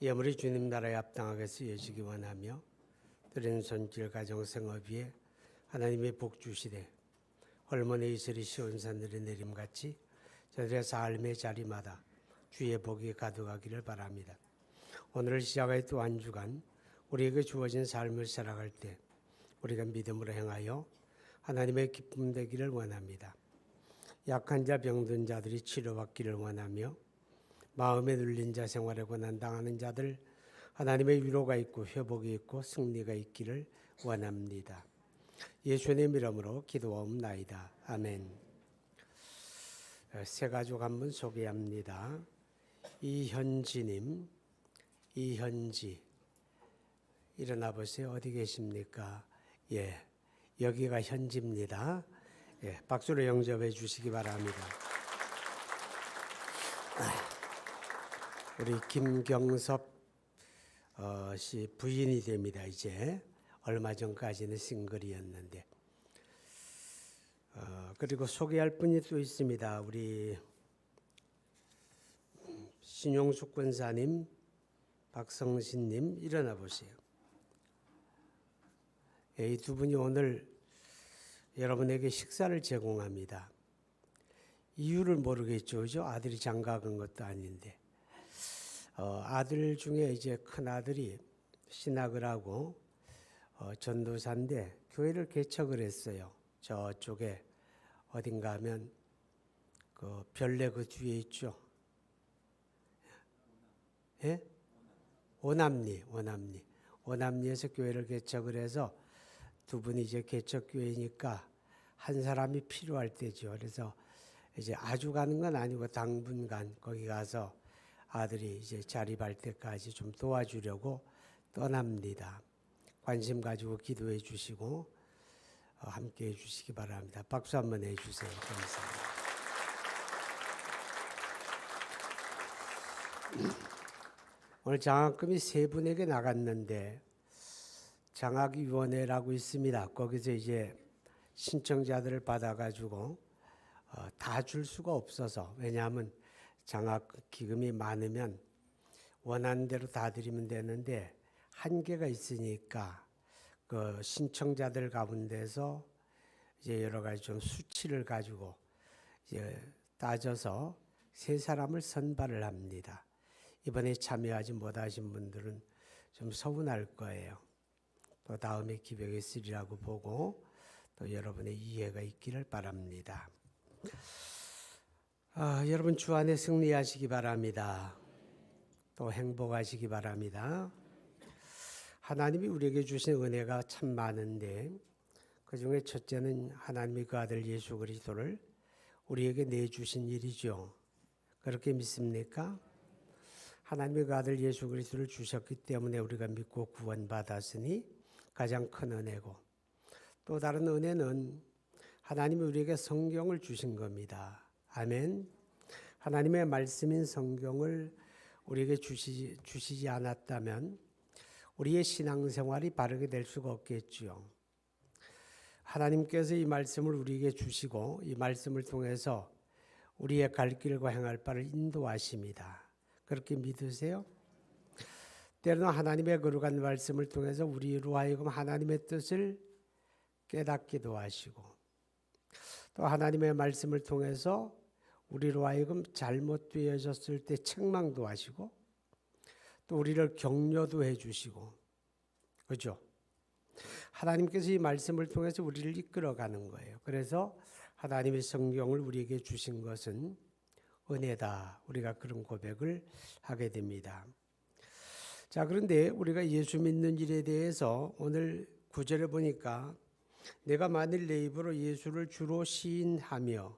예물이 주님 나라에 합당하게 쓰여지기 원하며 드리는 손길 가정생업 위에 하나님의 복 주시되 헐몬의 이슬이 시온 산들의 내림같이 저들의 삶의 자리마다 주의 복이 가득하기를 바랍니다. 오늘을 시작하여 또 한 주간 우리에게 주어진 삶을 살아갈 때 우리가 믿음으로 행하여 하나님의 기쁨 되기를 원합니다. 약한 자 병든 자들이 치료받기를 원하며 마음에 눌린 자 생활에 고난당하는 자들 하나님의 위로가 있고 회복이 있고 승리가 있기를 원합니다. 예수님 이름으로 기도하옵나이다. 아멘. 세 가족 한 분 소개합니다. 이현지님, 이현지 일어나 보세요. 어디 계십니까? 예, 여기가 현지입니다. 예, 박수로 영접해 주시기 바랍니다. 우리 김경섭 씨 부인이 됩니다. 이제 얼마 전까지는 싱글이었는데 그리고 소개할 분이 또 있습니다. 우리 신용숙 권사님, 박성신님 일어나 보세요. 이 두 분이 오늘 여러분에게 식사를 제공합니다. 이유를 모르겠죠, 그죠? 아들이 장가간 것도 아닌데. 아들 중에 이제 큰 아들이 신학을 하고 전도사인데 교회를 개척을 했어요. 저쪽에 어딘가 하면 그 별내 그 뒤에 있죠. 예? 오남리에서 교회를 개척을 해서 두 분이 이제 개척 교회니까 한 사람이 필요할 때죠. 그래서 이제 아주 가는 건 아니고 당분간 거기 가서 아들이 이제 자립할 때까지 좀 도와주려고 떠납니다. 관심 가지고 기도해 주시고 함께 해 주시기 바랍니다. 박수 한번 해 주세요. 감사합니다. 오늘 장학금이 세 분에게 나갔는데 장학위원회라고 있습니다. 거기서 이제 신청자들을 받아가지고 다 줄 수가 없어서, 왜냐하면 장학기금이 많으면 원하는 대로 다 드리면 되는데 한계가 있으니까 그 신청자들 가운데서 이제 여러 가지 좀 수치를 가지고 이제 따져서 세 사람을 선발을 합니다. 이번에 참여하지 못하신 분들은 좀 서운할 거예요. 또 다음에 기회가 있으리라고 보고 또 여러분의 이해가 있기를 바랍니다. 여러분 주 안에 승리하시기 바랍니다. 또 행복하시기 바랍니다. 하나님이 우리에게 주신 은혜가 참 많은데 그 중에 첫째는 하나님의 그 아들 예수 그리스도를 우리에게 내주신 일이죠. 그렇게 믿습니까? 하나님의 그 아들 예수 그리스도를 주셨기 때문에 우리가 믿고 구원받았으니 가장 큰 은혜고, 또 다른 은혜는 하나님이 우리에게 성경을 주신 겁니다. 아멘. 하나님의 말씀인 성경을 우리에게 주시지 않았다면 우리의 신앙생활이 바르게 될 수가 없겠지요. 하나님께서 이 말씀을 우리에게 주시고 이 말씀을 통해서 우리의 갈 길과 행할 바를 인도하십니다. 그렇게 믿으세요? 때로는 하나님의 거룩한 말씀을 통해서 우리로 하여금 하나님의 뜻을 깨닫기도 하시고, 또 하나님의 말씀을 통해서 우리로 하여금 잘못되어졌을 때 책망도 하시고, 또 우리를 격려도 해주시고, 그죠? 하나님께서 이 말씀을 통해서 우리를 이끌어가는 거예요. 그래서 하나님의 성경을 우리에게 주신 것은 은혜다. 우리가 그런 고백을 하게 됩니다. 자, 그런데 우리가 예수 믿는 일에 대해서 오늘 9절에 보니까 내가 만일 내 입으로 예수를 주로 시인하며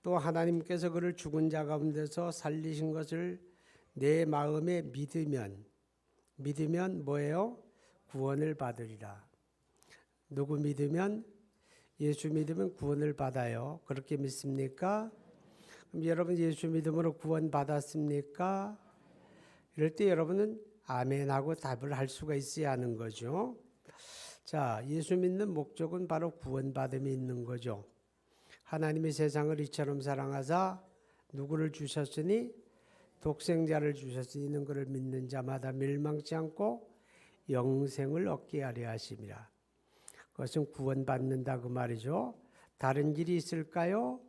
또 하나님께서 그를 죽은 자 가운데서 살리신 것을 내 마음에 믿으면 뭐예요? 구원을 받으리라. 누구 믿으면? 예수 믿으면 구원을 받아요. 그렇게 믿습니까? 그럼 여러분 예수 믿음으로 구원 받았습니까? 이럴 때 여러분은 아멘하고 답을 할 수가 있어야 하는 거죠. 자, 예수 믿는 목적은 바로 구원받음이 있는 거죠. 하나님이 세상을 이처럼 사랑하사 누구를 주셨으니 독생자를 주셔서 이는 그를 믿는 자마다 멸망치 않고 영생을 얻게 하려 하심이라. 그것은 구원받는다 그 말이죠. 다른 길이 있을까요?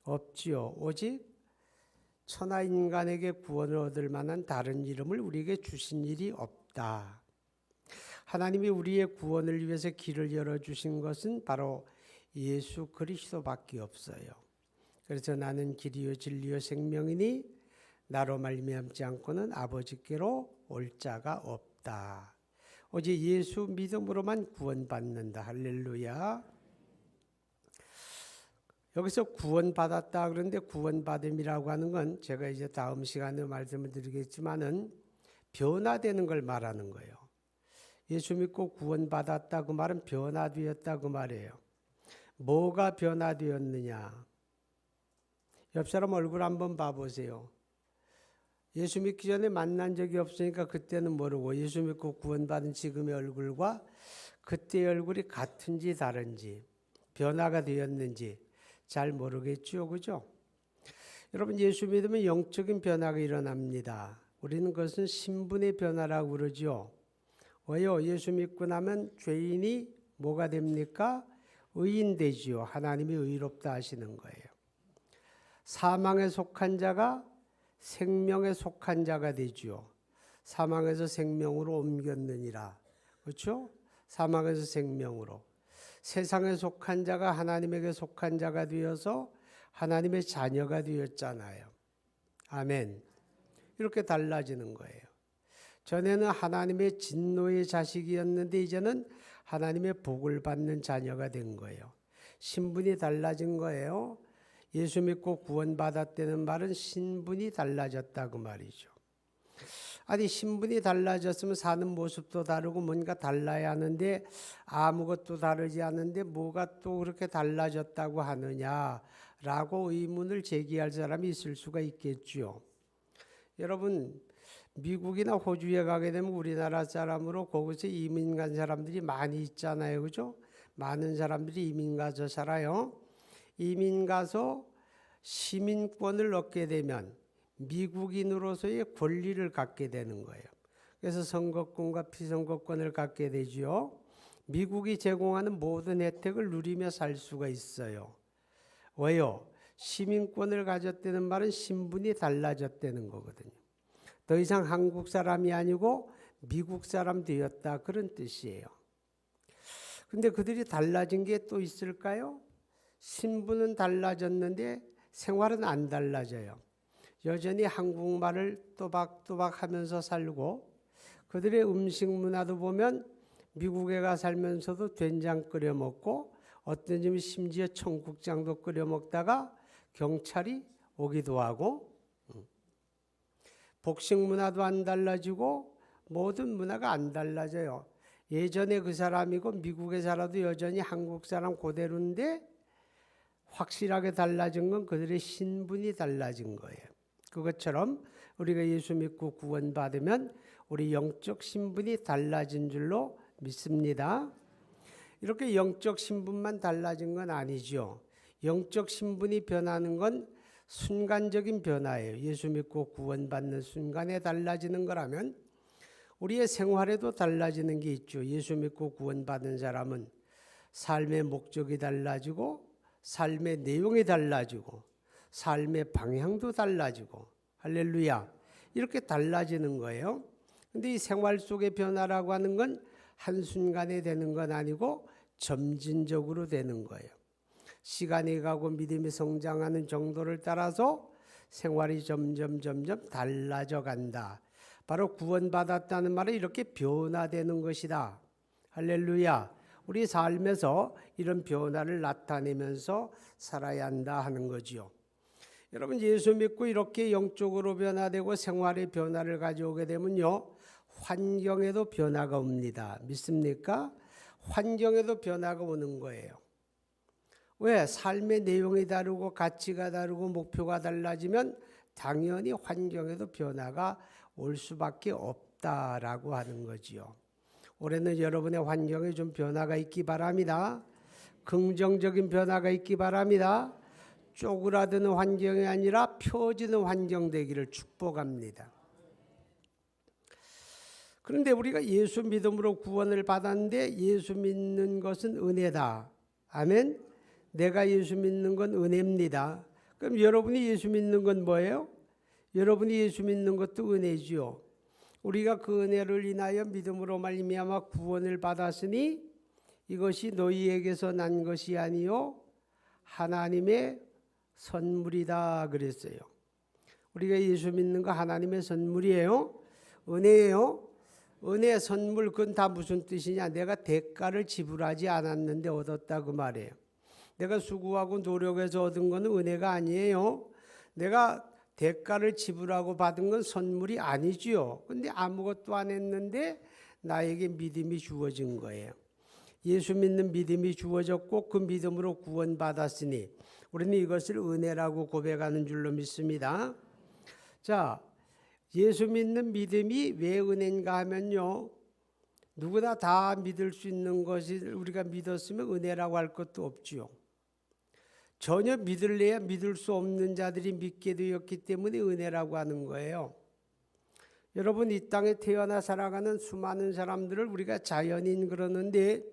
없지요. 오직 천하 인간에게 구원을 얻을 만한 다른 이름을 우리에게 주신 일이 없다. 하나님이 우리의 구원을 위해서 길을 열어주신 것은 바로 예수 그리스도밖에 없어요. 그래서 나는 길이요 진리요 생명이니 나로 말미암지 않고는 아버지께로 올 자가 없다. 오직 예수 믿음으로만 구원받는다. 할렐루야. 여기서 구원받았다 그런데 구원받음이라고 하는 건 제가 이제 다음 시간에 말씀을 드리겠지만은 변화되는 걸 말하는 거예요. 예수 믿고 구원받았다 그 말은 변화되었다 그 말이에요. 뭐가 변화되었느냐? 옆 사람 얼굴 한번 봐보세요. 예수 믿기 전에 만난 적이 없으니까 그때는 모르고 예수 믿고 구원받은 지금의 얼굴과 그때의 얼굴이 같은지 다른지 변화가 되었는지 잘 모르겠죠. 그죠? 여러분 예수 믿으면 영적인 변화가 일어납니다. 우리는 그것은 신분의 변화라고 그러죠. 왜요? 예수 믿고 나면 죄인이 뭐가 됩니까? 의인 되지요. 하나님이 의롭다 하시는 거예요. 사망에 속한 자가 생명에 속한 자가 되지요. 사망에서 생명으로 옮겼느니라. 그렇죠? 사망에서 생명으로. 세상에 속한 자가 하나님에게 속한 자가 되어서 하나님의 자녀가 되었잖아요. 아멘. 이렇게 달라지는 거예요. 전에는 하나님의 진노의 자식이었는데 이제는 하나님의 복을 받는 자녀가 된 거예요. 신분이 달라진 거예요. 예수 믿고 구원받았다는 말은 신분이 달라졌다 그 말이죠. 아니 신분이 달라졌으면 사는 모습도 다르고 뭔가 달라야 하는데 아무것도 다르지 않은데 뭐가 또 그렇게 달라졌다고 하느냐라고 의문을 제기할 사람이 있을 수가 있겠죠. 여러분 미국이나 호주에 가게 되면 우리나라 사람으로 거기서 이민 간 사람들이 많이 있잖아요. 그죠? 많은 사람들이 이민 가서 살아요. 이민 가서 시민권을 얻게 되면 미국인으로서의 권리를 갖게 되는 거예요. 그래서 선거권과 피선거권을 갖게 되지요. 미국이 제공하는 모든 혜택을 누리며 살 수가 있어요. 왜요? 시민권을 가졌다는 말은 신분이 달라졌다는 거거든요. 더 이상 한국 사람이 아니고 미국 사람 되었다 그런 뜻이에요. 근데 그들이 달라진 게 또 있을까요? 신분은 달라졌는데 생활은 안 달라져요. 여전히 한국말을 또박또박 하면서 살고 그들의 음식 문화도 보면 미국에 가 살면서도 된장 끓여 먹고 어떤 집은 심지어 청국장도 끓여 먹다가 경찰이 오기도 하고 복식 문화도 안 달라지고 모든 문화가 안 달라져요. 예전에 그 사람이고 미국에 살아도 여전히 한국 사람 그대로인데 확실하게 달라진 건 그들의 신분이 달라진 거예요. 그것처럼 우리가 예수 믿고 구원받으면 우리 영적 신분이 달라진 줄로 믿습니다. 이렇게 영적 신분만 달라진 건 아니죠. 영적 신분이 변하는 건 순간적인 변화예요. 예수 믿고 구원받는 순간에 달라지는 거라면 우리의 생활에도 달라지는 게 있죠. 예수 믿고 구원받은 사람은 삶의 목적이 달라지고 삶의 내용이 달라지고 삶의 방향도 달라지고 할렐루야 이렇게 달라지는 거예요. 근데 이 생활 속의 변화라고 하는 건 한순간에 되는 건 아니고 점진적으로 되는 거예요. 시간이 가고 믿음이 성장하는 정도를 따라서 생활이 점점 달라져 간다. 바로 구원받았다는 말은 이렇게 변화되는 것이다. 할렐루야. 우리 삶에서 이런 변화를 나타내면서 살아야 한다 하는 거지요. 여러분 예수 믿고 이렇게 영적으로 변화되고 생활의 변화를 가져오게 되면요. 환경에도 변화가 옵니다. 믿습니까? 환경에도 변화가 오는 거예요. 왜? 삶의 내용이 다르고 가치가 다르고 목표가 달라지면 당연히 환경에도 변화가 올 수밖에 없다라고 하는 거지요. 올해는 여러분의 환경에 좀 변화가 있기 바랍니다. 긍정적인 변화가 있기 바랍니다. 쪼그라드는 환경이 아니라 펴지는 환경 되기를 축복합니다. 그런데 우리가 예수 믿음으로 구원을 받았는데 예수 믿는 것은 은혜다. 아멘. 내가 예수 믿는 건 은혜입니다. 그럼 여러분이 예수 믿는 건 뭐예요? 여러분이 예수 믿는 것도 은혜지요. 우리가 그 은혜를 인하여 믿음으로 말미암아 구원을 받았으니 이것이 너희에게서 난 것이 아니요 하나님의 선물이다 그랬어요. 우리가 예수 믿는 거 하나님의 선물이에요. 은혜예요. 은혜 선물 그건 다 무슨 뜻이냐? 내가 대가를 지불하지 않았는데 얻었다 그 말이에요. 내가 수고하고 노력해서 얻은 건 은혜가 아니에요. 내가 대가를 지불하고 받은 건 선물이 아니지요. 근데 아무것도 안 했는데 나에게 믿음이 주어진 거예요. 예수 믿는 믿음이 주어졌고 그 믿음으로 구원받았으니 우리는 이것을 은혜라고 고백하는 줄로 믿습니다. 자, 예수 믿는 믿음이 왜 은혜인가 하면요. 누구나 다 믿을 수 있는 것이 우리가 믿었으면 은혜라고 할 것도 없지요. 전혀 믿을래야 믿을 수 없는 자들이 믿게 되었기 때문에 은혜라고 하는 거예요. 여러분 이 땅에 태어나 살아가는 수많은 사람들을 우리가 자연인 그러는데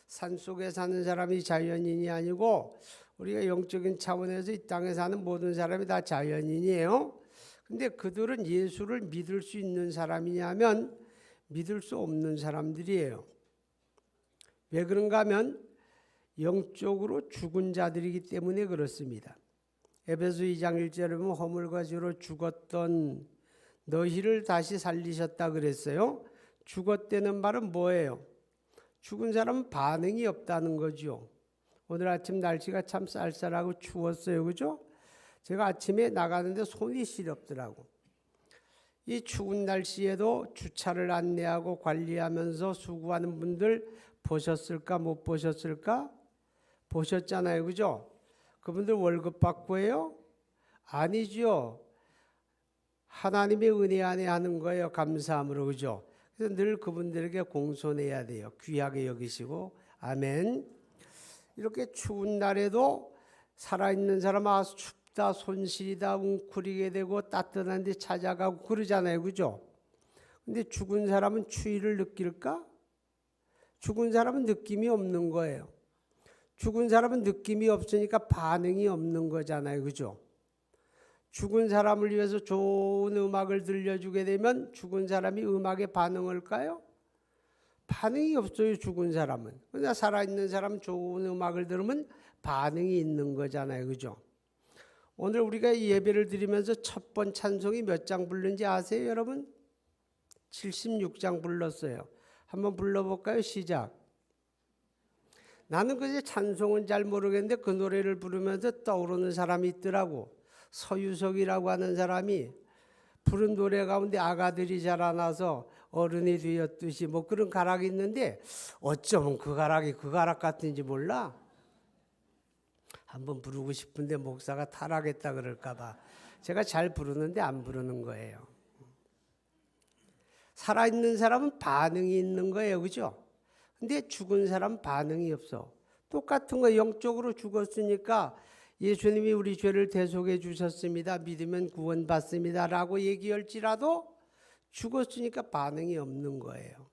산속에 사는 사람이 자연인이 아니고 우리가 영적인 차원에서 이 땅에 사는 모든 사람이 다 자연인이에요. 근데 그들은 예수를 믿을 수 있는 사람이냐면 믿을 수 없는 사람들이에요. 왜 그런가 하면 영적으로 죽은 자들이기 때문에 그렇습니다. 에베소 2장 1절에 보면 허물과 죄로 죽었던 너희를 다시 살리셨다 그랬어요. 죽었다는 말은 뭐예요? 죽은 사람은 반응이 없다는 거죠. 오늘 아침 날씨가 참 쌀쌀하고 추웠어요. 그죠? 제가 아침에 나가는데 손이 시렵더라고. 이 추운 날씨에도 주차를 안내하고 관리하면서 수고하는 분들 보셨을까 못 보셨을까? 보셨잖아요. 그죠? 그분들 월급 받고 해요? 아니죠. 하나님의 은혜 안에 하는 거예요. 감사함으로. 그죠? 그래서 늘 그분들에게 공손해야 돼요. 귀하게 여기시고. 아멘. 이렇게 추운 날에도 살아있는 사람은 아 춥다 손실이다 웅크리게 되고 따뜻한 데 찾아가고 그러잖아요. 그죠? 근데 죽은 사람은 추위를 느낄까? 죽은 사람은 느낌이 없는 거예요. 죽은 사람은 느낌이 없으니까 반응이 없는 거잖아요. 그죠? 죽은 사람을 위해서 좋은 음악을 들려주게 되면 죽은 사람이 음악에 반응할까요? 반응이 없어요. 죽은 사람은. 그러나 살아있는 사람은 좋은 음악을 들으면 반응이 있는 거잖아요. 그죠? 오늘 우리가 이 예배를 드리면서 첫 번 찬송이 몇 장 부르는지 아세요, 여러분? 76장 불렀어요. 한번 불러볼까요? 시작. 나는 그제 찬송은 잘 모르겠는데 그 노래를 부르면서 떠오르는 사람이 있더라고. 서유석이라고 하는 사람이 부른 노래 가운데 아가들이 자라나서 어른이 되었듯이 뭐 그런 가락이 있는데 어쩌면 그 가락이 그 가락 같은지 몰라. 한번 부르고 싶은데 목사가 타락했다 그럴까 봐 제가 잘 부르는데 안 부르는 거예요. 살아있는 사람은 반응이 있는 거예요. 그죠? 근데 죽은 사람은 반응이 없어. 똑같은 거 영적으로 죽었으니까 예수님이 우리 죄를 대속해 주셨습니다. 믿으면 구원받습니다. 라고 얘기할지라도 죽었으니까 반응이 없는 거예요.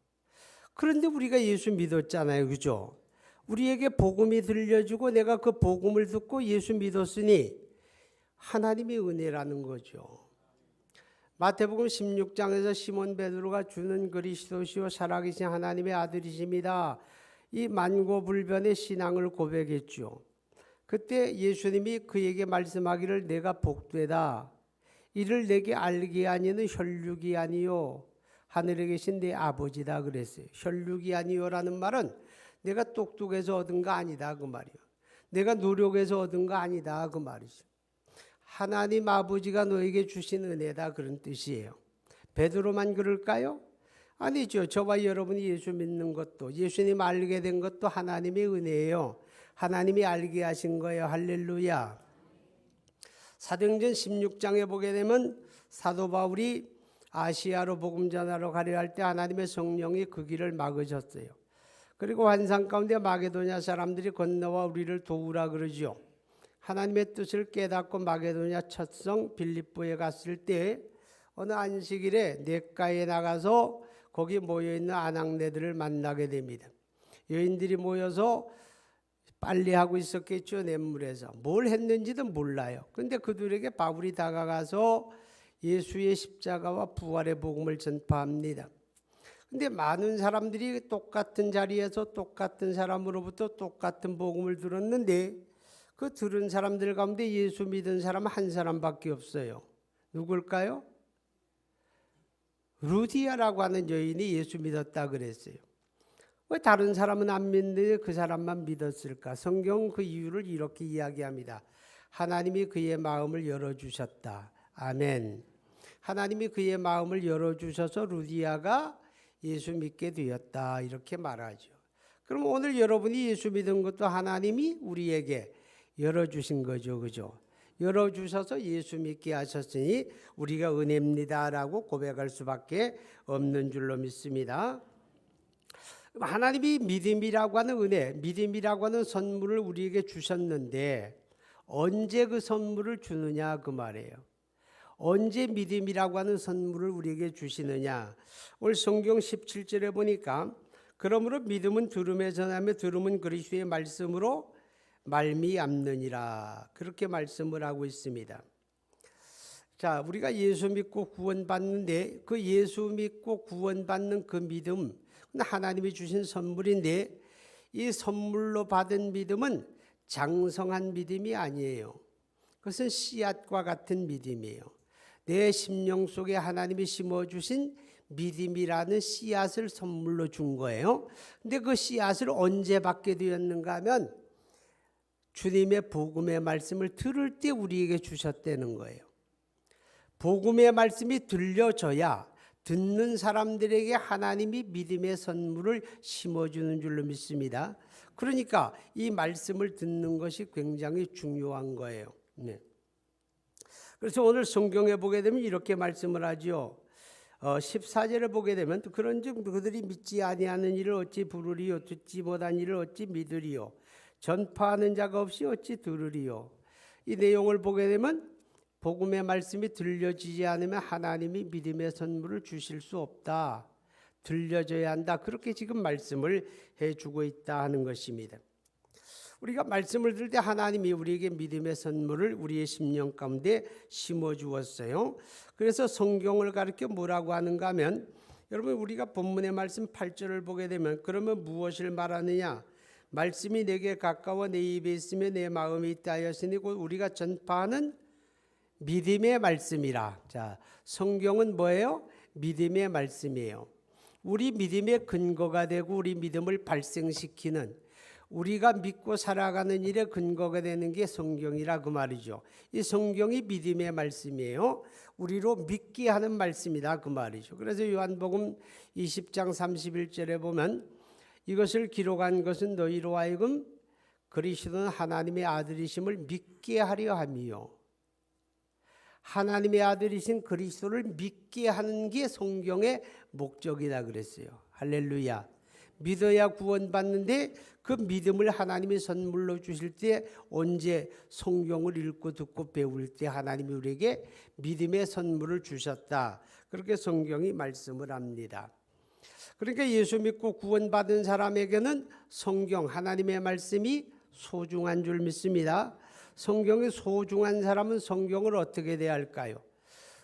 그런데 우리가 예수 믿었잖아요. 그죠? 우리에게 복음이 들려주고 내가 그 복음을 듣고 예수 믿었으니 하나님의 은혜라는 거죠. 마태복음 16장에서 시몬 베드로가 주는 그리스도시요 살아계신 하나님의 아들이십니다. 이 만고불변의 신앙을 고백했죠. 그때 예수님이 그에게 말씀하기를 내가 복되다. 이를 내게 알게 하니는 혈육이 아니요 하늘에 계신 내 아버지다 그랬어요. 혈육이 아니요라는 말은 내가 똑똑해서 얻은 거 아니다 그 말이요. 내가 노력해서 얻은 거 아니다 그 말이죠. 하나님 아버지가 너에게 주신 은혜다 그런 뜻이에요. 베드로만 그럴까요? 아니죠. 저와 여러분이 예수 믿는 것도 예수님 알게 된 것도 하나님의 은혜예요. 하나님이 알게 하신 거예요. 할렐루야. 사도행전 16장에 보게 되면 사도 바울이 아시아로 복음 전하러 가려 할 때 하나님의 성령이 그 길을 막으셨어요. 그리고 환상 가운데 마게도냐 사람들이 건너와 우리를 도우라 그러죠. 하나님의 뜻을 깨닫고 마게도냐 첫성 빌립보에 갔을 때 어느 안식일에 냇가에 나가서 거기 모여있는 아낙네들을 만나게 됩니다. 여인들이 모여서 빨래하고 있었겠죠. 냇물에서 뭘 했는지도 몰라요. 그런데 그들에게 바울이 다가가서 예수의 십자가와 부활의 복음을 전파합니다. 근데 많은 사람들이 똑같은 자리에서 똑같은 사람으로부터 똑같은 복음을 들었는데 그 들은 사람들 가운데 예수 믿은 사람 한 사람밖에 없어요. 누굴까요? 루디아라고 하는 여인이 예수 믿었다 그랬어요. 왜 다른 사람은 안 믿는데 그 사람만 믿었을까? 성경은 그 이유를 이렇게 이야기합니다. 하나님이 그의 마음을 열어주셨다. 아멘. 하나님이 그의 마음을 열어주셔서 루디아가 예수 믿게 되었다. 이렇게 말하죠. 그럼 오늘 여러분이 예수 믿은 것도 하나님이 우리에게 열어주신 거죠. 그죠? 열어주셔서 예수 믿게 하셨으니 우리가 은혜입니다라고 고백할 수밖에 없는 줄로 믿습니다. 하나님이 믿음이라고 하는 은혜, 믿음이라고 하는 선물을 우리에게 주셨는데 언제 그 선물을 주느냐 그 말이에요. 언제 믿음이라고 하는 선물을 우리에게 주시느냐. 오늘 성경 17절에 보니까 그러므로 믿음은 들음에 전하며 들음은 그리스도의 말씀으로 말미암느니라. 그렇게 말씀을 하고 있습니다. 자, 우리가 예수 믿고 구원받는데 그 예수 믿고 구원받는 그 믿음 하나님이 주신 선물인데 이 선물로 받은 믿음은 장성한 믿음이 아니에요. 그것은 씨앗과 같은 믿음이에요. 내 심령 속에 하나님이 심어주신 믿음이라는 씨앗을 선물로 준 거예요. 근데 그 씨앗을 언제 받게 되었는가 하면 주님의 복음의 말씀을 들을 때 우리에게 주셨다는 거예요. 복음의 말씀이 들려져야 듣는 사람들에게 하나님이 믿음의 선물을 심어주는 줄로 믿습니다. 그러니까 이 말씀을 듣는 것이 굉장히 중요한 거예요. 네. 그래서 오늘 성경에 보게 되면 이렇게 말씀을 하죠. 14절을 보게 되면 또 그런즉 그들이 믿지 아니하는 일을 어찌 부르리요 듣지 못한 일을 어찌 믿으리요 전파하는 자가 없이 어찌 들으리요. 이 내용을 보게 되면 복음의 말씀이 들려지지 않으면 하나님이 믿음의 선물을 주실 수 없다. 들려져야 한다. 그렇게 지금 말씀을 해주고 있다 하는 것입니다. 우리가 말씀을 들을 때 하나님이 우리에게 믿음의 선물을 우리의 심령 가운데 심어주었어요. 그래서 성경을 가르쳐 뭐라고 하는가 하면 여러분 우리가 본문의 말씀 8절을 보게 되면 그러면 무엇을 말하느냐. 말씀이 내게 가까워 내 입에 있으며 내 마음에 있다 하였으니 곧 우리가 전파하는 믿음의 말씀이라. 자, 성경은 뭐예요? 믿음의 말씀이에요. 우리 믿음의 근거가 되고 우리 믿음을 발생시키는 우리가 믿고 살아가는 일에 근거가 되는 게 성경이라 그 말이죠. 이 성경이 믿음의 말씀이에요. 우리로 믿게 하는 말씀이다 그 말이죠. 그래서 요한복음 20장 31절에 보면 이것을 기록한 것은 너희로 하여금 그리스도는 하나님의 아들이심을 믿게 하려 함이요. 하나님의 아들이신 그리스도를 믿게 하는 게 성경의 목적이다 그랬어요. 할렐루야. 믿어야 구원받는데 그 믿음을 하나님이 선물로 주실 때 언제 성경을 읽고 듣고 배울 때 하나님이 우리에게 믿음의 선물을 주셨다. 그렇게 성경이 말씀을 합니다. 그러니까 예수 믿고 구원받은 사람에게는 성경 하나님의 말씀이 소중한 줄 믿습니다. 성경이 소중한 사람은 성경을 어떻게 대할까요?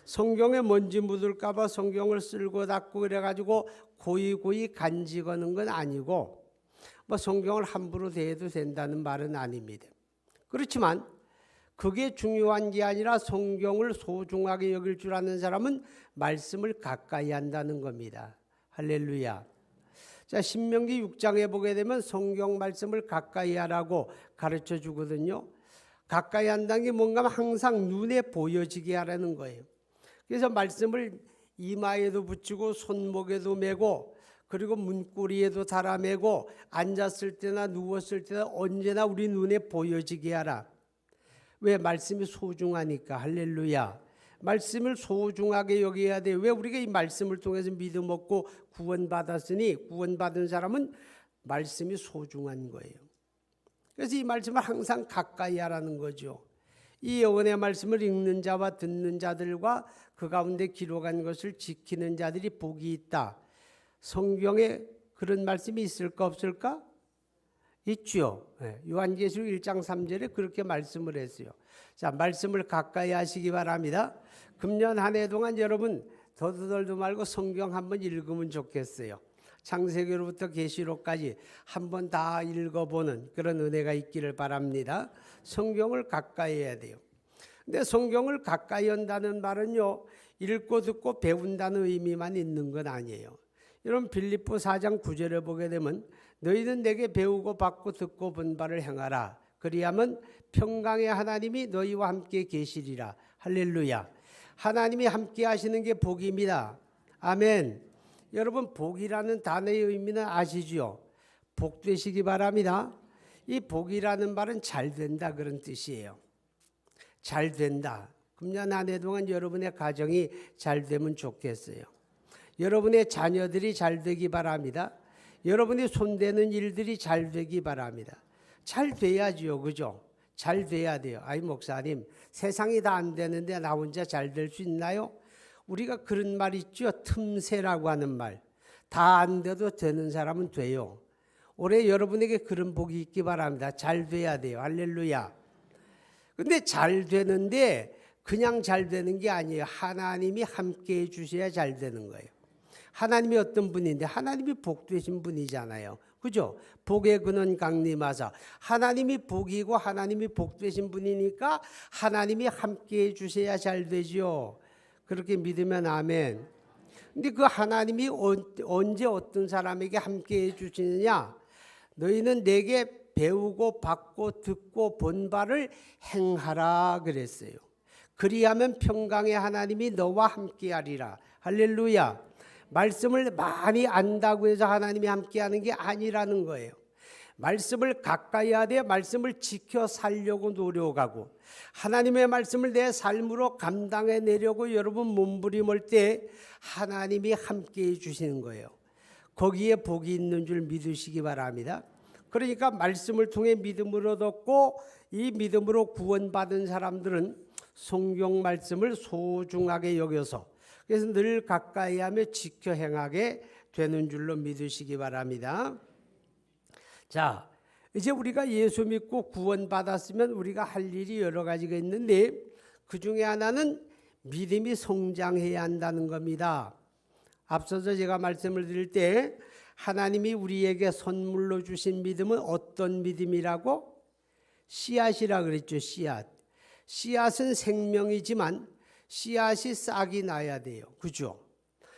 성경에 먼지 묻을까 봐 성경을 쓸고 닦고 그래가지고 고이고이 간직하는 건 아니고 뭐 성경을 함부로 대해도 된다는 말은 아닙니다. 그렇지만 그게 중요한 게 아니라 성경을 소중하게 여길 줄 아는 사람은 말씀을 가까이 한다는 겁니다. 할렐루야. 자, 신명기 6장에 보게 되면 성경 말씀을 가까이 하라고 가르쳐 주거든요. 가까이 한다는 게 뭔가 항상 눈에 보여지게 하라는 거예요. 그래서 말씀을 이마에도 붙이고 손목에도 메고 그리고 문고리에도 달아매고 앉았을 때나 누웠을 때나 언제나 우리 눈에 보여지게 하라. 왜? 말씀이 소중하니까. 할렐루야. 말씀을 소중하게 여겨야 돼요. 왜? 우리가 이 말씀을 통해서 믿음 얻고 구원받았으니 구원받은 사람은 말씀이 소중한 거예요. 그래서 이 말씀을 항상 가까이 하라는 거죠. 이 영혼의 말씀을 읽는 자와 듣는 자들과 그 가운데 기록한 것을 지키는 자들이 복이 있다. 성경에 그런 말씀이 있을까 없을까? 있죠. 요한계시록 1장 3절에 그렇게 말씀을 했어요. 자, 말씀을 가까이 하시기 바랍니다. 금년 한 해 동안 여러분 더더덜도 말고 성경 한번 읽으면 좋겠어요. 창세기로부터 계시록까지 한번 다 읽어보는 그런 은혜가 있기를 바랍니다. 성경을 가까이 해야 돼요. 근데 성경을 가까이 한다는 말은요, 읽고 듣고 배운다는 의미만 있는 건 아니에요. 여러분 빌립보 4장 9절에 보게 되면 너희는 내게 배우고 받고 듣고 본 바를 행하라. 그리하면 평강의 하나님이 너희와 함께 계시리라. 할렐루야. 하나님이 함께 하시는 게 복입니다. 아멘. 여러분 복이라는 단어의 의미는 아시죠? 복 되시기 바랍니다. 이 복이라는 말은 잘 된다 그런 뜻이에요. 잘 된다. 금년 한 해 동안 여러분의 가정이 잘 되면 좋겠어요. 여러분의 자녀들이 잘 되기 바랍니다. 여러분이 손대는 일들이 잘 되기 바랍니다. 잘 돼야지요. 그죠? 잘 돼야 돼요. 아이 목사님 세상이 다 안 되는데 나 혼자 잘 될 수 있나요? 우리가 그런 말 있죠. 틈새라고 하는 말. 다 안 돼도 되는 사람은 돼요. 올해 여러분에게 그런 복이 있기 바랍니다. 잘 돼야 돼요. 할렐루야. 근데 잘 되는데 그냥 잘 되는 게 아니에요. 하나님이 함께 해 주셔야 잘 되는 거예요. 하나님이 어떤 분인데 하나님이 복 되신 분이잖아요. 그죠? 복의 근원 강림하사. 하나님이 복이고 하나님이 복 되신 분이니까 하나님이 함께 해 주셔야 잘 되죠. 그렇게 믿으면 아멘. 근데 그 하나님이 언제 어떤 사람에게 함께 해 주시느냐? 너희는 내게 배우고 받고 듣고 본 바를 행하라 그랬어요. 그리하면 평강의 하나님이 너와 함께 하리라. 할렐루야. 말씀을 많이 안다고 해서 하나님이 함께하는 게 아니라는 거예요. 말씀을 가까이 하되 말씀을 지켜 살려고 노력하고 하나님의 말씀을 내 삶으로 감당해내려고 여러분 몸부림할 때 하나님이 함께해 주시는 거예요. 거기에 복이 있는 줄 믿으시기 바랍니다. 그러니까 말씀을 통해 믿음을 얻었고 이 믿음으로 구원받은 사람들은 성경 말씀을 소중하게 여겨서 그래서 늘 가까이 하며 지켜 행하게 되는 줄로 믿으시기 바랍니다. 자, 이제 우리가 예수 믿고 구원받았으면 우리가 할 일이 여러 가지가 있는데 그 중에 하나는 믿음이 성장해야 한다는 겁니다. 앞서서 제가 말씀을 드릴 때 하나님이 우리에게 선물로 주신 믿음은 어떤 믿음이라고? 씨앗이라 그랬죠. 씨앗. 씨앗은 생명이지만 씨앗이 싹이 나야 돼요. 그죠?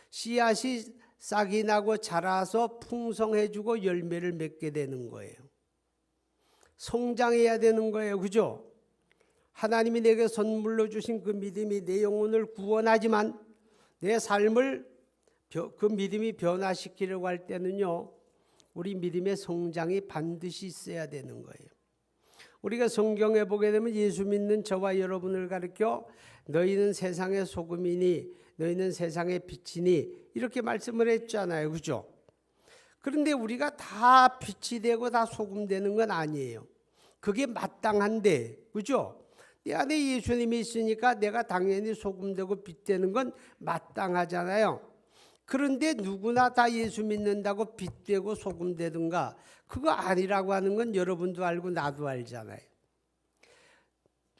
씨앗이 싹이 나고 자라서 풍성해지고 열매를 맺게 되는 거예요. 성장해야 되는 거예요. 그죠? 하나님이 내게 선물로 주신 그 믿음이 내 영혼을 구원하지만 내 삶을 그 믿음이 변화시키려고 할 때는요, 우리 믿음의 성장이 반드시 있어야 되는 거예요. 우리가 성경에 보게 되면 예수 믿는 저와 여러분을 가르쳐 너희는 세상의 소금이니 너희는 세상의 빛이니 이렇게 말씀을 했잖아요. 그죠? 그런데 우리가 다 빛이 되고 다 소금 되는 건 아니에요. 그게 마땅한데, 그죠? 내 안에 예수님이 있으니까 내가 당연히 소금 되고 빛 되는 건 마땅하잖아요. 그런데 누구나 다 예수 믿는다고 빛 되고 소금 되든가 그거 아니라고 하는 건 여러분도 알고 나도 알잖아요.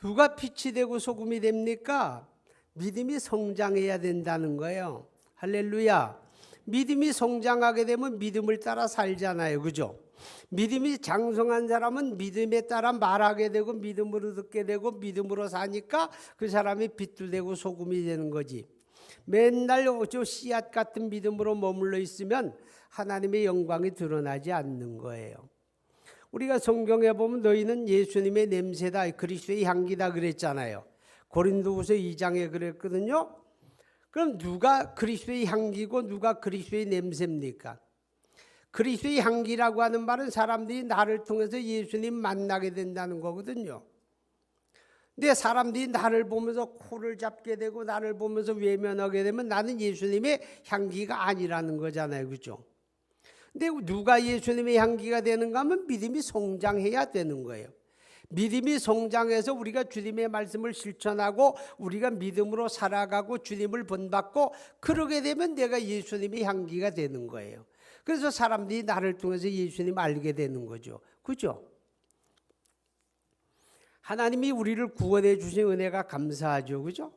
누가 빛이 되고 소금이 됩니까? 믿음이 성장해야 된다는 거예요. 할렐루야. 믿음이 성장하게 되면 믿음을 따라 살잖아요. 그죠? 믿음이 장성한 사람은 믿음에 따라 말하게 되고 믿음으로 듣게 되고 믿음으로 사니까 그 사람이 빛도 되고 소금이 되는 거지. 맨날 저 씨앗 같은 믿음으로 머물러 있으면 하나님의 영광이 드러나지 않는 거예요. 우리가 성경에 보면 너희는 예수님의 냄새다, 그리스도의 향기다 그랬잖아요. 고린도후서 2장에 그랬거든요. 그럼 누가 그리스도의 향기고 누가 그리스도의 냄새입니까? 그리스도의 향기라고 하는 말은 사람들이 나를 통해서 예수님 만나게 된다는 거거든요. 근데 사람들이 나를 보면서 코를 잡게 되고 나를 보면서 외면하게 되면 나는 예수님의 향기가 아니라는 거잖아요. 그죠? 근데 누가 예수님의 향기가 되는가 하면 믿음이 성장해야 되는 거예요. 믿음이 성장해서 우리가 주님의 말씀을 실천하고 우리가 믿음으로 살아가고 주님을 본받고 그러게 되면 내가 예수님의 향기가 되는 거예요. 그래서 사람들이 나를 통해서 예수님 알게 되는 거죠. 그죠? 하나님이 우리를 구원해 주신 은혜가 감사하죠. 그죠?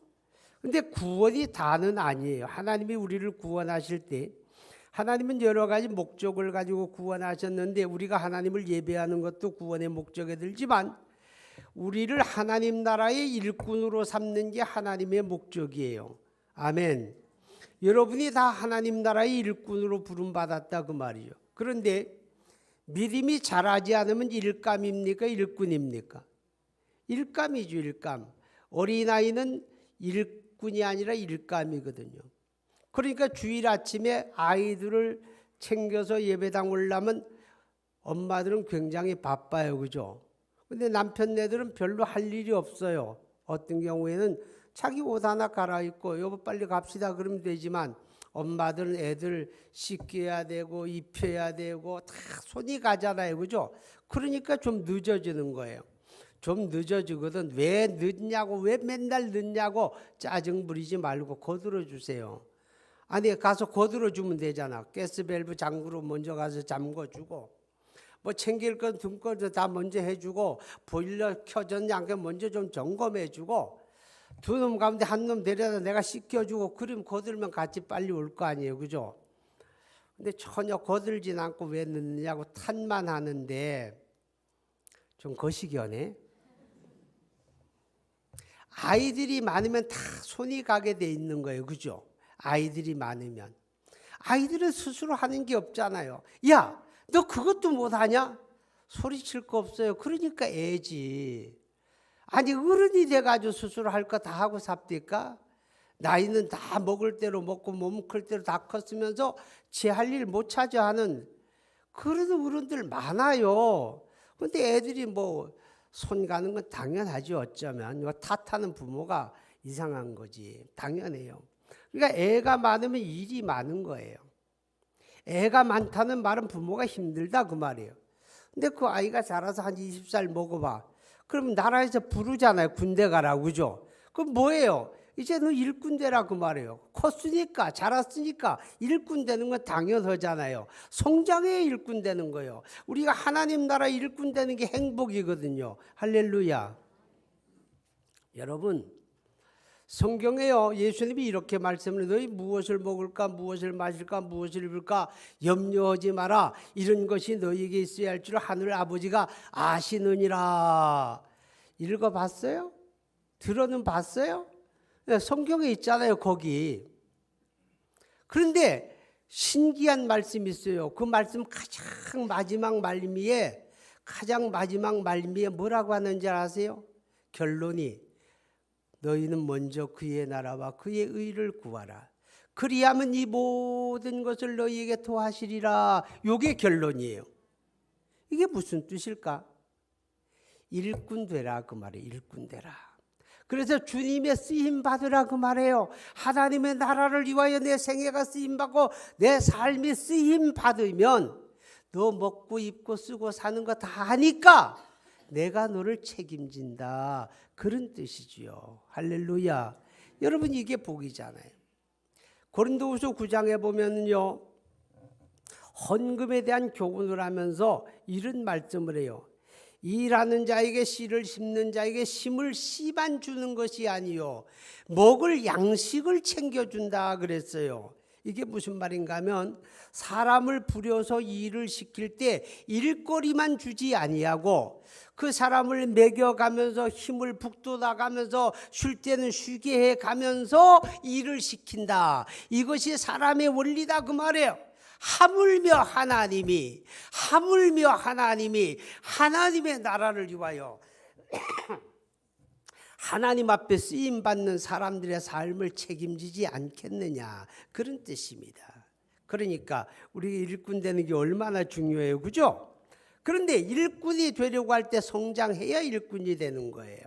근데 구원이 다는 아니에요. 하나님이 우리를 구원하실 때 하나님은 여러 가지 목적을 가지고 구원하셨는데 우리가 하나님을 예배하는 것도 구원의 목적에 들지만 우리를 하나님 나라의 일꾼으로 삼는 게 하나님의 목적이에요. 아멘. 여러분이 다 하나님 나라의 일꾼으로 부름받았다 그 말이죠. 그런데 믿음이 자라지 않으면 일감입니까? 일꾼입니까? 일감이죠. 일감. 어린아이는 일꾼이 아니라 일감이거든요. 그러니까 주일 아침에 아이들을 챙겨서 예배당 올라면 엄마들은 굉장히 바빠요. 그죠? 근데 남편네들은 별로 할 일이 없어요. 어떤 경우에는 자기 옷 하나 갈아입고 여보 빨리 갑시다 그러면 되지만 엄마들은 애들 씻겨야 되고 입혀야 되고 다 손이 가잖아요. 그죠? 그러니까 좀 늦어지는 거예요. 좀 늦어지거든. 왜 늦냐고 왜 맨날 늦냐고 짜증 부리지 말고 거들어 주세요. 아니 가서 거들어 주면 되잖아. 가스밸브 잠그러 먼저 가서 잠궈주고 뭐 챙길 건 등거도 다 먼저 해주고 보일러 켜졌냐 안 먼저 좀 점검해주고 두 놈 가운데 한 놈 데려다 내가 씻겨주고 그럼 거들면 같이 빨리 올 거 아니에요. 그죠? 근데 전혀 거들진 않고 왜 늦느냐고 탓만 하는데 좀 거시기하네. 아이들이 많으면 다 손이 가게 돼 있는 거예요. 그죠? 아이들이 많으면 아이들은 스스로 하는 게 없잖아요. 야, 너 그것도 못하냐? 소리칠 거 없어요. 그러니까 애지. 아니 어른이 돼가지고 스스로 할 거 다 하고 삽니까? 나이는 다 먹을 대로 먹고 몸 클 대로 다 컸으면서 제 할 일 못 찾아 하는 그런 어른들 많아요. 근데 애들이 뭐 손 가는 건 당연하죠. 어쩌면 이거 탓하는 부모가 이상한 거지. 당연해요. 그러니까 애가 많으면 일이 많은 거예요. 애가 많다는 말은 부모가 힘들다 그 말이에요. 근데 그 아이가 자라서 한 20살 먹어봐. 그럼 나라에서 부르잖아요. 군대 가라고. 그죠? 그럼 뭐예요? 이제 너 일꾼 되라 그 말이에요. 컸으니까 자랐으니까 일꾼 되는 건 당연하잖아요. 성장해야 일꾼 되는 거예요. 우리가 하나님 나라 일꾼 되는 게 행복이거든요. 할렐루야. 여러분 성경에요. 예수님이 이렇게 말씀을 너희 무엇을 먹을까 무엇을 마실까 무엇을 입을까 염려하지 마라. 이런 것이 너희에게 있어야 할 줄 하늘 아버지가 아시느니라. 읽어봤어요? 들어는 봤어요? 네, 성경에 있잖아요. 거기. 그런데 신기한 말씀이 있어요. 그 말씀 가장 마지막 말미에 뭐라고 하는지 아세요? 결론이 너희는 먼저 그의 나라와 그의 의를 구하라. 그리하면 이 모든 것을 너희에게 더하시리라. 이게 결론이에요. 이게 무슨 뜻일까? 일꾼 되라 그 말이에요. 일꾼 되라. 그래서 주님의 쓰임 받으라 그 말이에요. 하나님의 나라를 위하여 내 생애가 쓰임 받고 내 삶이 쓰임 받으면 너 먹고 입고 쓰고 사는 거 다 하니까 내가 너를 책임진다. 그런 뜻이지요. 할렐루야. 여러분 이게 복이잖아요. 고린도후서 9장에 보면요. 헌금에 대한 교훈을 하면서 이런 말씀을 해요. 일하는 자에게 씨를 심는 자에게 심을 씨만 주는 것이 아니요 먹을 양식을 챙겨준다 그랬어요. 이게 무슨 말인가 하면 사람을 부려서 일을 시킬 때 일거리만 주지 아니하고 그 사람을 먹여가면서 힘을 북돋아가면서 쉴 때는 쉬게 해가면서 일을 시킨다. 이것이 사람의 원리다 그 말이에요. 하물며 하나님이 하나님의 나라를 위하여 하나님 앞에 쓰임받는 사람들의 삶을 책임지지 않겠느냐 그런 뜻입니다. 그러니까 우리 일꾼 되는 게 얼마나 중요해요. 그죠? 그런데 일꾼이 되려고 할 때 성장해야 일꾼이 되는 거예요.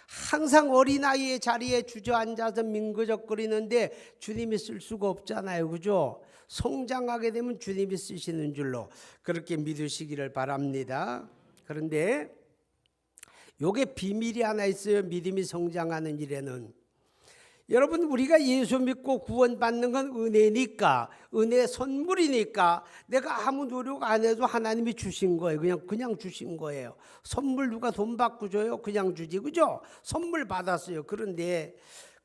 항상 어린아이의 자리에 주저앉아서 민거적거리는데 주님이 쓸 수가 없잖아요. 그죠? 성장하게 되면 주님이 쓰시는 줄로 그렇게 믿으시기를 바랍니다. 그런데 요게 비밀이 하나 있어요. 믿음이 성장하는 일에는. 여러분, 우리가 예수 믿고 구원받는 건 은혜니까, 은혜 선물이니까 내가 아무 노력 안 해도 하나님이 주신 거예요. 그냥 주신 거예요. 선물 누가 돈 받고 줘요? 그냥 주지, 그죠? 선물 받았어요. 그런데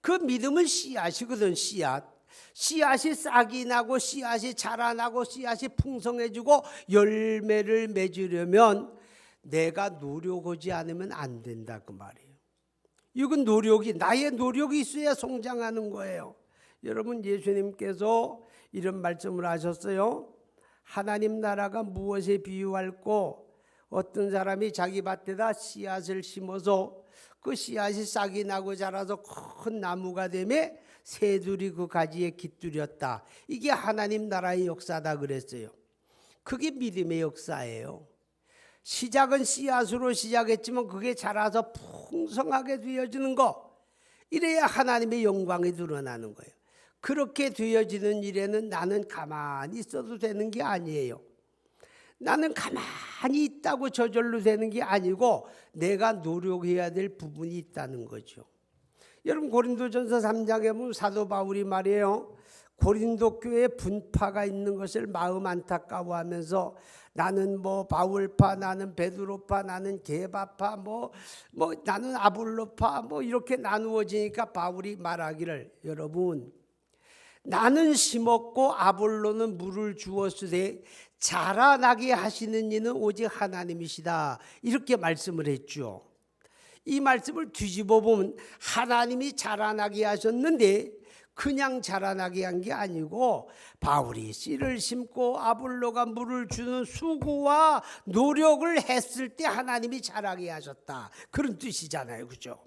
그 믿음은 씨앗이거든. 씨앗이 싹이 나고 씨앗이 자라나고 씨앗이 풍성해지고 열매를 맺으려면 내가 노력하지 않으면 안 된다, 그 말이에요. 이건 나의 노력이 있어야 성장하는 거예요. 여러분, 예수님께서 이런 말씀을 하셨어요. 하나님 나라가 무엇에 비유할꼬? 어떤 사람이 자기 밭에다 씨앗을 심어서 그 씨앗이 싹이 나고 자라서 큰 나무가 되매 새들이 그 가지에 깃들였다. 이게 하나님 나라의 역사다 그랬어요. 그게 믿음의 역사예요. 시작은 씨앗으로 시작했지만 그게 자라서 풍성하게 되어지는 거, 이래야 하나님의 영광이 드러나는 거예요. 그렇게 되어지는 일에는 나는 가만히 있어도 되는 게 아니에요. 나는 가만히 있다고 저절로 되는 게 아니고 내가 노력해야 될 부분이 있다는 거죠. 여러분, 고린도전서 3장에 보면 사도 바울이 말이에요. 고린도 교회에 분파가 있는 것을 마음 안타까워하면서 나는 뭐 바울파, 나는 베드로파, 나는 게바파, 뭐 나는 아볼로파, 뭐 이렇게 나누어지니까 바울이 말하기를, 여러분, 나는 심었고 아볼로는 물을 주었으되 자라나게 하시는 이는 오직 하나님이시다, 이렇게 말씀을 했죠. 이 말씀을 뒤집어 보면 하나님이 자라나게 하셨는데 그냥 자라나게 한 게 아니고 바울이 씨를 심고 아볼로가 물을 주는 수고와 노력을 했을 때 하나님이 자라게 하셨다, 그런 뜻이잖아요. 그죠?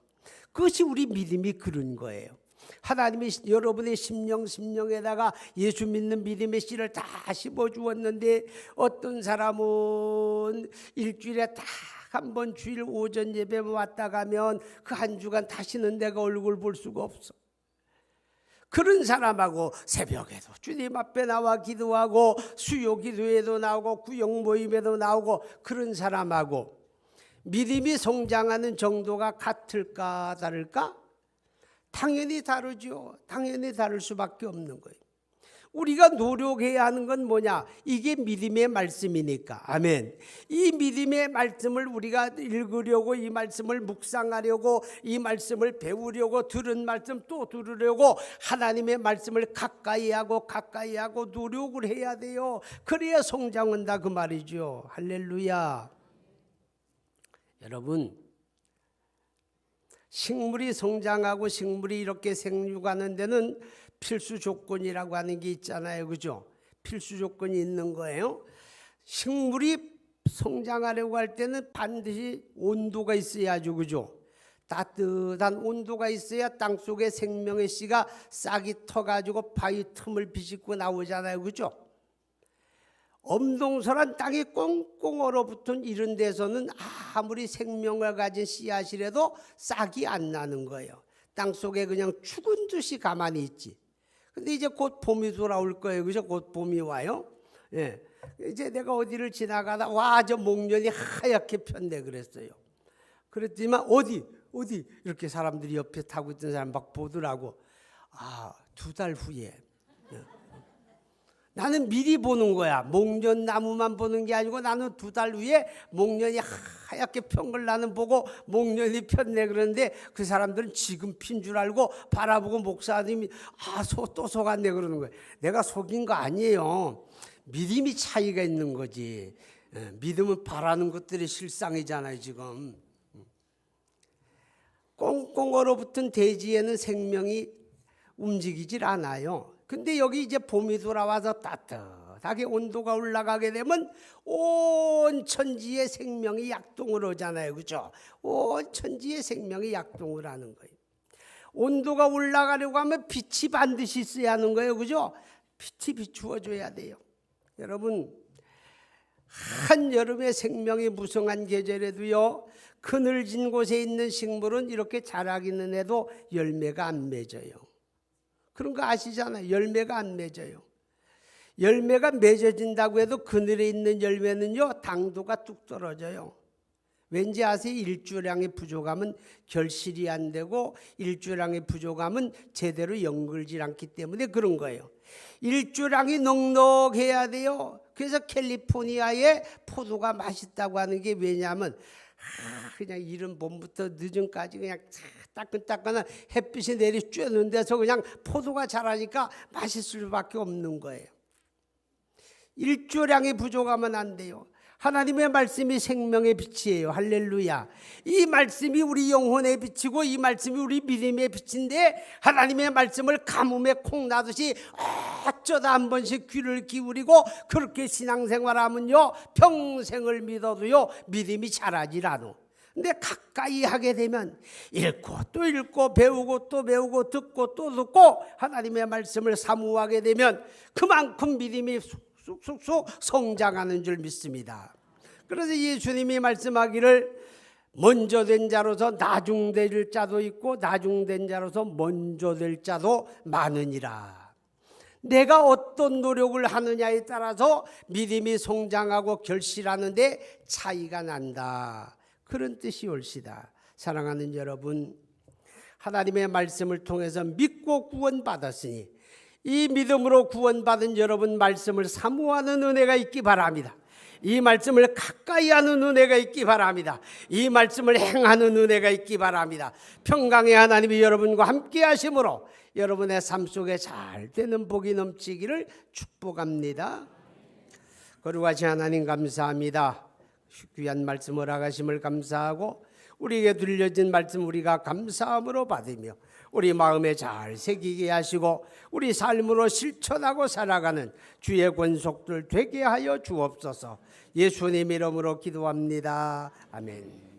그것이 우리 믿음이 그런 거예요. 하나님이 여러분의 심령에다가 예수 믿는 믿음의 씨를 다 심어 주었는데 어떤 사람은 일주일에 딱 한 번 주일 오전 예배 왔다 가면 그 한 주간 다시는 내가 얼굴 볼 수가 없어. 그런 사람하고 새벽에도 주님 앞에 나와 기도하고 수요 기도에도 나오고 구역 모임에도 나오고 그런 사람하고 믿음이 성장하는 정도가 같을까 다를까? 당연히 다르죠. 당연히 다를 수밖에 없는 거예요. 우리가 노력해야 하는 건 뭐냐? 이게 믿음의 말씀이니까. 아멘. 이 믿음의 말씀을 우리가 읽으려고, 이 말씀을 묵상하려고, 이 말씀을 배우려고, 들은 말씀 또 들으려고 하나님의 말씀을 가까이 하고 노력을 해야 돼요. 그래야 성장한다, 그 말이죠. 할렐루야. 여러분, 식물이 성장하고 식물이 이렇게 생육하는 데는 필수 조건이라고 하는 게 있잖아요. 그죠? 필수 조건이 있는 거예요. 식물이 성장하려고 할 때는 반드시 온도가 있어야죠. 그죠? 따뜻한 온도가 있어야 땅속에 생명의 씨가 싹이 터가지고 바위 틈을 비집고 나오잖아요. 그죠? 엄동설한 땅이 꽁꽁 얼어붙은 이런 데서는 아무리 생명을 가진 씨앗이라도 싹이 안 나는 거예요. 땅속에 그냥 죽은 듯이 가만히 있지. 근데 이제 곧 봄이 돌아올 거예요. 그죠? 곧 봄이 와요. 예. 이제 내가 어디를 지나가다 와, 저 목련이 하얗게 폈네 그랬어요. 그랬지만 어디 이렇게 사람들이 옆에 타고 있던 사람 막 보더라고. 아, 2달 후에. 나는 미리 보는 거야. 목련 나무만 보는 게 아니고 나는 2달 후에 목련이 하얗게 편 걸 나는 보고 목련이 폈네 그러는데 그 사람들은 지금 핀 줄 알고 바라보고 목사님이 또 속았네 그러는 거예요. 내가 속인 거 아니에요. 믿음이 차이가 있는 거지. 믿음은 바라는 것들이 실상이잖아요. 지금 꽁꽁 얼어붙은 대지에는 생명이 움직이질 않아요. 근데 여기 이제 봄이 돌아와서 따뜻하게 온도가 올라가게 되면 온 천지의 생명이 약동을 하잖아요. 그죠? 온 천지의 생명이 약동을 하는 거예요. 온도가 올라가려고 하면 빛이 반드시 있어야 하는 거예요. 그죠? 빛이 비추어줘야 돼요. 여러분, 한여름에 생명이 무성한 계절에도요, 그늘진 곳에 있는 식물은 이렇게 자라기는 해도 열매가 안 맺어요. 그런 거 아시잖아요. 열매가 안 맺어요. 열매가 맺어진다고 해도 그늘에 있는 열매는요, 당도가 뚝 떨어져요. 왠지 아세요? 일주량이 부족하면 결실이 안 되고 일주량이 부족하면 제대로 연글지 않기 때문에 그런 거예요. 일주량이 넉넉해야 돼요. 그래서 캘리포니아에 포도가 맛있다고 하는 게 왜냐하면 그냥 이른 봄부터 늦은까지 그냥 따끈따끈한 햇빛이 내리 쬐는 데서 그냥 포도가 자라니까 맛있을 수밖에 없는 거예요. 일주량이 부족하면 안 돼요. 하나님의 말씀이 생명의 빛이에요. 할렐루야. 이 말씀이 우리 영혼의 빛이고 이 말씀이 우리 믿음의 빛인데 하나님의 말씀을 가뭄에 콩 나듯이 어쩌다 한 번씩 귀를 기울이고 그렇게 신앙생활하면요, 평생을 믿어도요 믿음이 자라질 않아. 근데 가까이 하게 되면 읽고 또 읽고 배우고 또 배우고 듣고 또 듣고 하나님의 말씀을 사모하게 되면 그만큼 믿음이 쑥쑥쑥 성장하는 줄 믿습니다. 그래서 예수님이 말씀하기를 먼저 된 자로서 나중될 자도 있고 나중된 자로서 먼저 될 자도 많으니라. 내가 어떤 노력을 하느냐에 따라서 믿음이 성장하고 결실하는데 차이가 난다. 그런 뜻이 옳시다. 사랑하는 여러분, 하나님의 말씀을 통해서 믿고 구원받았으니 이 믿음으로 구원받은 여러분 말씀을 사모하는 은혜가 있기 바랍니다. 이 말씀을 가까이 하는 은혜가 있기 바랍니다. 이 말씀을 행하는 은혜가 있기 바랍니다. 평강의 하나님이 여러분과 함께 하심으로 여러분의 삶 속에 잘 되는 복이 넘치기를 축복합니다. 거룩하신 하나님 감사합니다. 귀한 말씀 허락하심을 감사하고 우리에게 들려진 말씀 우리가 감사함으로 받으며 우리 마음에 잘 새기게 하시고 우리 삶으로 실천하고 살아가는 주의 권속들 되게 하여 주옵소서. 예수님 이름으로 기도합니다. 아멘.